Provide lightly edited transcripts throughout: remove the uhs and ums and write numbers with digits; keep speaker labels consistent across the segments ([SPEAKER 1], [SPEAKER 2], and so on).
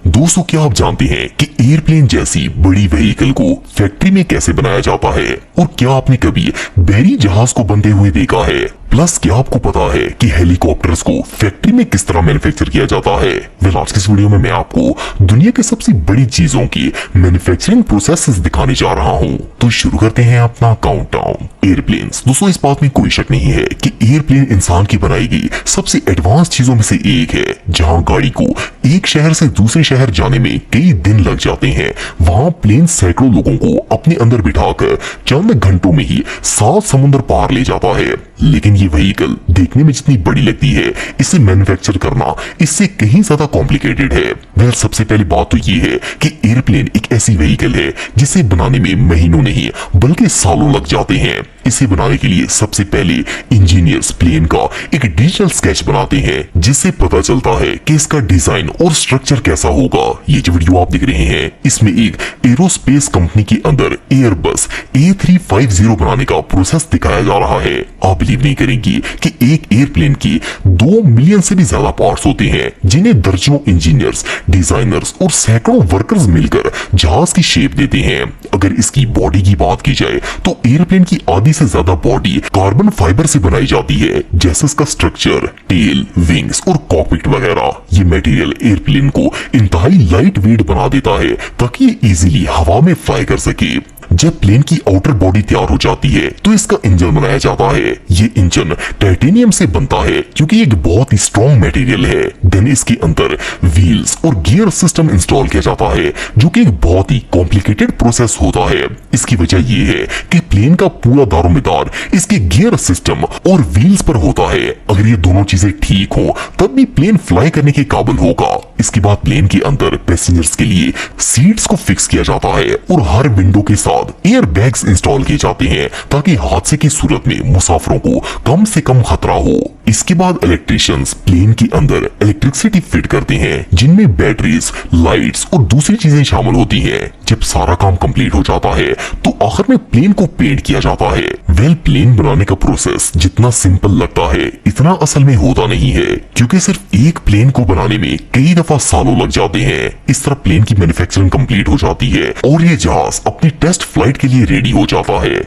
[SPEAKER 1] दोस्तों, क्या आप जानते हैं कि एयरप्लेन जैसी बड़ी व्हीकल को फैक्ट्री में कैसे बनाया जाता है? और क्या आपने कभी बहरी जहाज को बनते हुए देखा है? प्लस क्या आपको पता है कि हेलीकॉप्टर्स को फैक्ट्री में किस तरह मैन्युफैक्चर किया जाता है? आज की इस वीडियो में मैं आपको दुनिया की सबसे बड़ी चीजों की मैन्युफैक्चरिंग प्रोसेसेस दिखाने जा रहा हूँ। तो शुरू करते हैं अपना काउंटडाउन। एयरप्लेन्स। दोस्तों, इस बात में कोई शक नहीं है कि एयरप्लेन इंसान की बनाई गई सबसे एडवांस चीजों में से एक है। जहाँ गाड़ी को एक शहर से दूसरे शहर जाने में कई दिन लग जाते हैं, वहाँ प्लेन सैकड़ों लोगों को अपने अंदर बिठाकर चंद घंटों में ही 7 समुद्र पार ले जाता है। लेकिन ये व्हीकल देखने में जितनी बड़ी लगती है, इसे मैन्युफैक्चर करना इससे कहीं ज्यादा कॉम्प्लिकेटेड है। सबसे पहली बात तो ये है कि एयरप्लेन एक ऐसी व्हीकल है जिसे बनाने में महीनों नहीं बल्कि सालों लग जाते हैं। इसे बनाने के लिए सबसे पहले इंजीनियर्स प्लेन का एक डिजिटल स्केच बनाते हैं, जिससे पता चलता है कि इसका डिजाइन और स्ट्रक्चर कैसा होगा। ये जो वीडियो आप देख रहे हैं, इसमें एक एरोस्पेस कंपनी के अंदर एयरबस A350 बनाने का प्रोसेस दिखाया जा रहा है। आप बिलीव नहीं करेंगी कि एक एयरप्लेन की 2 मिलियन से भी ज्यादा पार्ट्स होते हैं, जिन्हें दर्जनों इंजीनियर्स, डिजाइनर्स और सैकड़ों वर्कर्स मिलकर जहाज की शेप देते हैं। अगर इसकी बॉडी की बात की जाए तो एयरप्लेन की आधी से ज्यादा बॉडी कार्बन फाइबर से बनाई जाती है, जैसे इसका स्ट्रक्चर, टेल, विंग्स और कॉकपिट वगैरह। ये मटेरियल एयरप्लेन को इंतहाई लाइट वेट बना देता है ताकि ये इजीली हवा में फ्लाई कर सके। जब प्लेन की आउटर बॉडी तैयार हो जाती है तो इसका इंजन बनाया जाता है। ये इंजन टाइटेनियम से बनता है क्योंकि एक बहुत ही स्ट्रॉन्ग मटेरियल है। देन इसके अंदर व्हील्स और गियर सिस्टम इंस्टॉल किया जाता है, जो कि एक बहुत ही कॉम्प्लिकेटेड प्रोसेस होता है। इसकी वजह ये है कि प्लेन का पूरा दारोमदार इसके गियर सिस्टम और व्हील्स पर होता है। अगर ये दोनों चीजें ठीक हो तब भी प्लेन फ्लाई करने के काबिल होगा। इसके बाद प्लेन के अंदर पैसेंजर्स के लिए सीट्स को फिक्स किया जाता है और हर विंडो के साथ एयर बैग्स इंस्टॉल किए जाते हैं ताकि हादसे की सूरत में मुसाफिरों को कम से कम खतरा हो। इसके बाद इलेक्ट्रिशियंस प्लेन के अंदर इलेक्ट्रिसिटी फिट करते हैं, जिनमें बैटरीज, लाइट्स और दूसरी चीजें शामिल होती हैं। जब सारा काम कंप्लीट हो जाता है तो आखिर में प्लेन को पेंट किया जाता है। प्लेन बनाने का प्रोसेस जितना सिंपल लगता है, इतना असल में होता नहीं है, क्योंकि सिर्फ एक प्लेन को बनाने में कई दफा सालों लग जाते हैं। इस तरह प्लेन की मैन्युफैक्चरिंग कंप्लीट हो जाती है और ये जहाज अपनी टेस्ट फ्लाइट के लिए रेडी हो जाता है।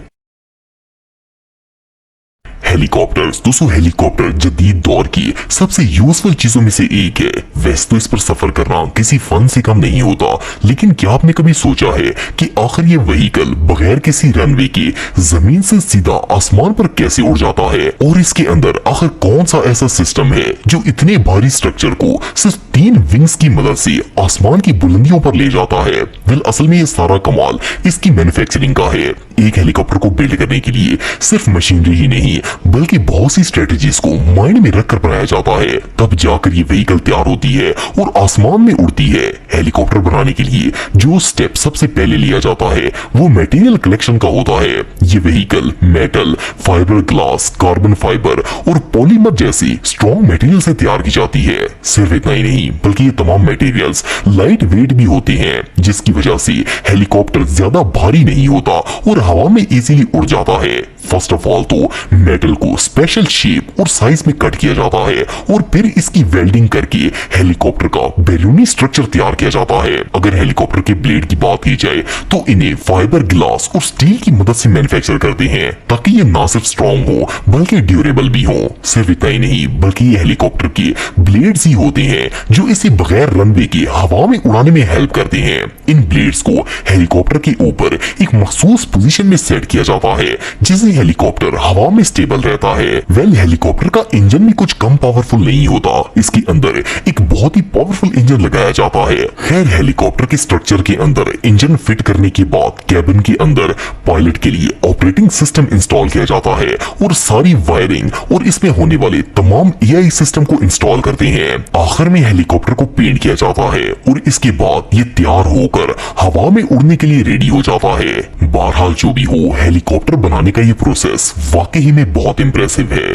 [SPEAKER 1] हेलीकॉप्टर्स। दोस्तों, हेलीकॉप्टर जदीद दौर की सबसे यूजफुल चीजों में से एक है। वैसे तो इस पर सफर करना किसी फन से कम नहीं होता, लेकिन क्या आपने कभी सोचा है कि आखिर ये व्हीकल बगैर किसी रनवे के जमीन से सीधा आसमान पर कैसे उड़ जाता है? और इसके अंदर आखिर कौन सा ऐसा सिस्टम है जो इतने भारी स्ट्रक्चर को सिर्फ 3 विंग्स की मदद से आसमान की बुलंदियों पर ले जाता है? असल में ये सारा कमाल इसकी मैन्युफैक्चरिंग का है। एक हेलीकॉप्टर को बिल्ड करने के लिए सिर्फ मशीनरी ही नहीं बल्कि बहुत सी स्ट्रेटजीज को माइंड में रखकर बनाया जाता है, तब जाकर ये व्हीकल तैयार होती है और आसमान में उड़ती है। हेलीकॉप्टर बनाने के लिए जो स्टेप सबसे पहले लिया जाता है वो मटेरियल कलेक्शन का होता है। ये vehicle metal, fibre glass, carbon fibre और पॉलीमर जैसी स्ट्रॉन्ग मटेरियल से तैयार की जाती है। सिर्फ इतना ही नहीं बल्कि ये तमाम मटेरियल्स लाइट वेट भी होते हैं, जिसकी वजह से हेलीकॉप्टर ज्यादा भारी नहीं होता और हवा में इजीली उड़ जाता है। फर्स्ट ऑफ ऑल तो मेटल को स्पेशल शेप और साइज में कट किया जाता है और फिर इसकी वेल्डिंग करके हेलीकॉप्टर का बैलूनी स्ट्रक्चर तैयार किया जाता है। अगर हेलीकॉप्टर के ब्लेड की बात की जाए तो इन्हें फाइबर ग्लास और स्टील की मदद से मैन्युफैक्चर करते हैं ताकि ये ना सिर्फ स्ट्रॉन्ग हो बल्कि ड्यूरेबल भी हो। सिर्फ इतना ही नहीं बल्कि ये हेलीकॉप्टर के ब्लेड्स ही होते हैं जो इसे बगैर रनवे के हवा में उड़ाने में हेल्प करते हैं। इन ब्लेड्स को हेलीकॉप्टर के ऊपर एक मखसूस पोजीशन में सेट किया जाता है, जिससे हेलीकॉप्टर हवा में स्टेबल रहता है। हेलीकॉप्टर का इंजन भी कुछ कम पावरफुल नहीं होता, इसके अंदर एक बहुत ही पावरफुल इंजन लगाया जाता है। खैर, हेलीकॉप्टर के स्ट्रक्चर के अंदर इंजन फिट करने के बाद कैबिन के अंदर पायलट के लिए ऑपरेटिंग सिस्टम इंस्टॉल किया जाता है और सारी वायरिंग और इसमें होने वाले तमाम AI सिस्टम को इंस्टॉल करते हैं। आखिर में हेलीकॉप्टर को पेंट किया जाता है और इसके बाद ये तैयार होकर हवा में उड़ने के लिए रेडी हो जाता है। बहरहाल जो भी हो, हेलीकॉप्टर बनाने का ये प्रोसेस वाकई में बहुत इंप्रेसिव है।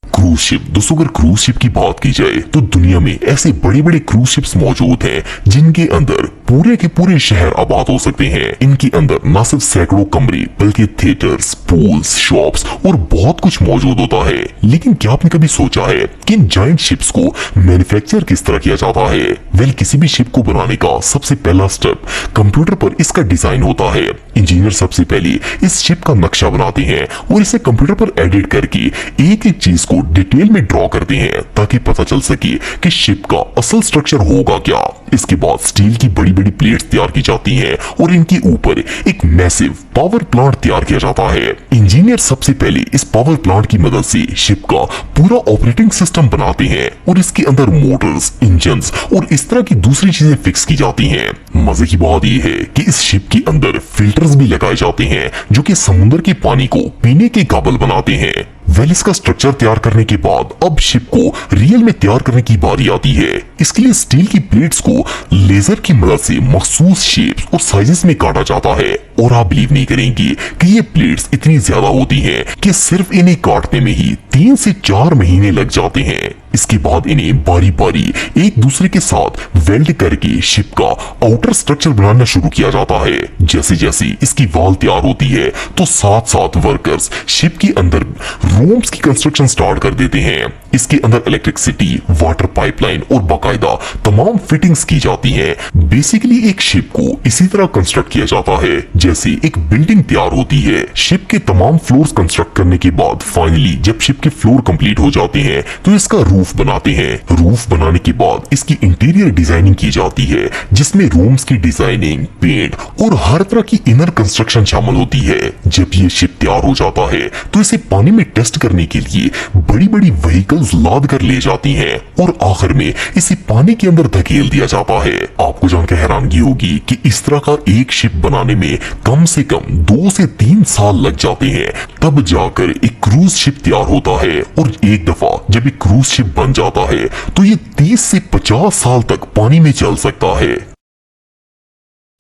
[SPEAKER 1] Cruise ship. दोस्तों, अगर क्रूज शिप की बात की जाए तो दुनिया में ऐसे बड़े बड़े क्रूज शिप्स मौजूद हैं जिनके अंदर पूरे के पूरे शहर आबाद हो सकते हैं। इनके अंदर न सिर्फ सैकड़ों कमरे बल्कि थिएटर्स, पूल्स, शॉप्स और बहुत कुछ मौजूद होता है। लेकिन क्या आपने कभी सोचा है कि इन जायंट शिप्स को मैन्युफैक्चर किस तरह किया जाता है? वेल, किसी भी शिप को बनाने का सबसे पहला स्टेप कंप्यूटर पर इसका डिजाइन होता है। इंजीनियर सबसे पहले इस शिप का नक्शा बनाते हैं और इसे कंप्यूटर पर एडिट करके एक एक चीज को डिटेल में ड्रॉ करते हैं ताकि पता चल सके कि शिप का असल स्ट्रक्चर होगा क्या। इसके बाद स्टील की बड़ी बड़ी प्लेट्स तैयार की जाती हैं और इनके ऊपर एक मैसिव पावर प्लांट तैयार किया जाता है। इंजीनियर सबसे पहले इस पावर प्लांट की मदद से शिप का पूरा ऑपरेटिंग सिस्टम बनाते हैं और इसके अंदर मोटर्स, इंजन्स और इस तरह की दूसरी चीजें फिक्स की जाती हैं। मजे की बात यह है कि इस शिप के अंदर फिल्टर्स भी लगाए जाते हैं जो कि समुद्र के पानी को पीने के काबिल बनाते हैं। वेल, इसका स्ट्रक्चर तैयार करने के बाद अब शिप को रियल में तैयार करने की बारी आती है। इसके लिए स्टील की प्लेट्स को लेजर की मदद से मखसूस शेप्स और साइजेस में काटा जाता है और आप बिलीव नहीं करेंगे कि ये प्लेट्स इतनी ज्यादा होती हैं कि सिर्फ इन्हें काटने में ही 3 से 4 महीने लग जाते हैं। इसके बाद इन्हें बारी बारी एक दूसरे के साथ वेल्ड करके शिप का आउटर स्ट्रक्चर बनाना शुरू किया जाता है। जैसे जैसे इसकी वॉल तैयार होती है तो साथ साथ वर्कर्स शिप के अंदर रूम्स की कंस्ट्रक्शन स्टार्ट कर देते हैं। इसके अंदर इलेक्ट्रिसिटी, वाटर पाइपलाइन और बाकायदा तमाम फिटिंग्स की जाती हैं। बेसिकली एक शिप को इसी तरह कंस्ट्रक्ट किया जाता है जैसे एक बिल्डिंग तैयार होती है। शिप के तमाम फ्लोर्स कंस्ट्रक्ट करने के बाद फाइनली जब शिप के फ्लोर कंप्लीट हो जाते हैं तो इसका रूफ बनाते हैं। रूफ बनाने के बाद इसकी इंटीरियर डिजाइनिंग की जाती है जिसमें रूम्स की डिजाइनिंग, पेंट और हर तरह की इनर कंस्ट्रक्शन शामिल होती है। जब ये शिप तैयार हो जाता है तो इसे पानी में टेस्ट करने के लिए बड़ी बड़ी व्हीकल्स लाद कर ले जाती हैं और आखिर में इसे पानी के अंदर धकेल दिया जाता है। आपको जानकर हैरानगी होगी कि इस तरह का एक शिप बनाने में कम से कम 2 से 3 साल लग जाते हैं, तब जाकर एक क्रूज शिप तैयार होता है। और एक दफा जब एक क्रूज शिप बन जाता है तो ये 30 से 50 साल तक पानी में चल सकता है।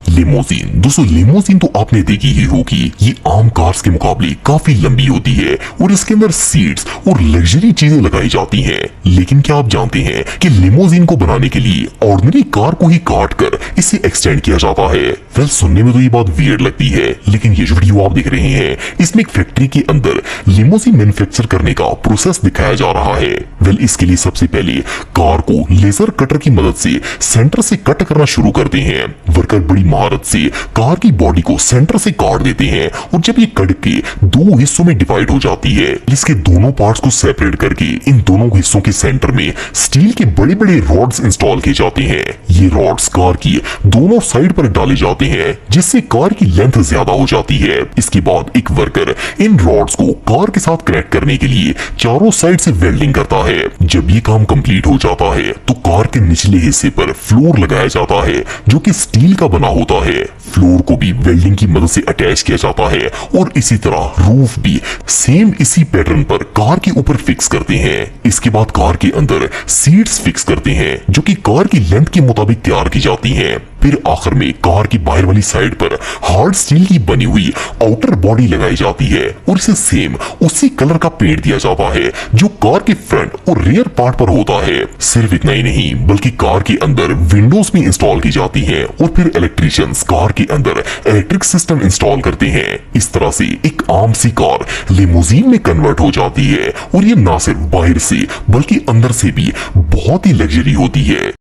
[SPEAKER 1] लिमोजिन, दोस्तों लिमोजिन तो आपने देखी ही होगी। ये आम कार्स के मुकाबले काफी लंबी होती है और इसके अंदर सीट्स और लग्जरी चीजें लगाई जाती हैं। लेकिन क्या आप जानते हैं कि लिमोजिन को बनाने के लिए ऑर्डिनरी कार को ही काट कर इसे एक्सटेंड किया जाता है? वेल, सुनने में तो ये बात वियर्ड लगती है, लेकिन ये जो वीडियो आप देख रहे हैं इसमें एक फैक्ट्री के अंदर लिमोजिन मैन्युफैक्चर करने का प्रोसेस दिखाया जा रहा है। वेल, इसके लिए सबसे पहले कार को लेजर कटर की मदद से सेंटर से कट करना शुरू करते हैं। वर्कर बड़ी महारत से कार की बॉडी को सेंटर से काट देते हैं और जब ये कट के 2 हिस्सों में डिवाइड हो जाती है, इसके दोनों पार्ट्स को सेपरेट करके इन दोनों हिस्सों के सेंटर में स्टील के बड़े बड़े रॉड्स इंस्टॉल किए जाते हैं। ये रॉड्स कार की दोनों साइड पर डाले जाते हैं जिससे कार की लेंथ ज्यादा हो जाती है। इसके बाद एक वर्कर इन रॉड्स को कार के साथ कनेक्ट करने के लिए चारों साइड से वेल्डिंग करता है। जब ये काम कंप्लीट हो जाता है तो कार के निचले हिस्से पर फ्लोर लगाया जाता है जो कि स्टील का बना होता है। फ्लोर को भी वेल्डिंग की मदद से अटैच किया जाता है और इसी तरह रूफ भी सेम इसी पैटर्न पर कार के ऊपर फिक्स करते हैं। इसके बाद कार के अंदर सीट्स फिक्स करते हैं जो कि कार की लेंथ के मुताबिक तैयार की जाती हैं। फिर आखिर में कार की बाहर वाली साइड पर हार्ड स्टील की बनी हुई आउटर बॉडी लगाई जाती है और इसे सेम उसी कलर का पेंट दिया जाता है जो कार के फ्रंट और रियर पार्ट पर होता है। सिर्फ इतना ही नहीं बल्कि कार के अंदर विंडोज भी इंस्टॉल की जाती हैं और फिर इलेक्ट्रिशियंस कार के अंदर इलेक्ट्रिक सिस्टम इंस्टॉल करते हैं। इस तरह से एक आम सी कार लिमोजीन में कन्वर्ट हो जाती है और ये ना सिर्फ बाहर से बल्कि अंदर से भी बहुत ही लग्जरी होती है।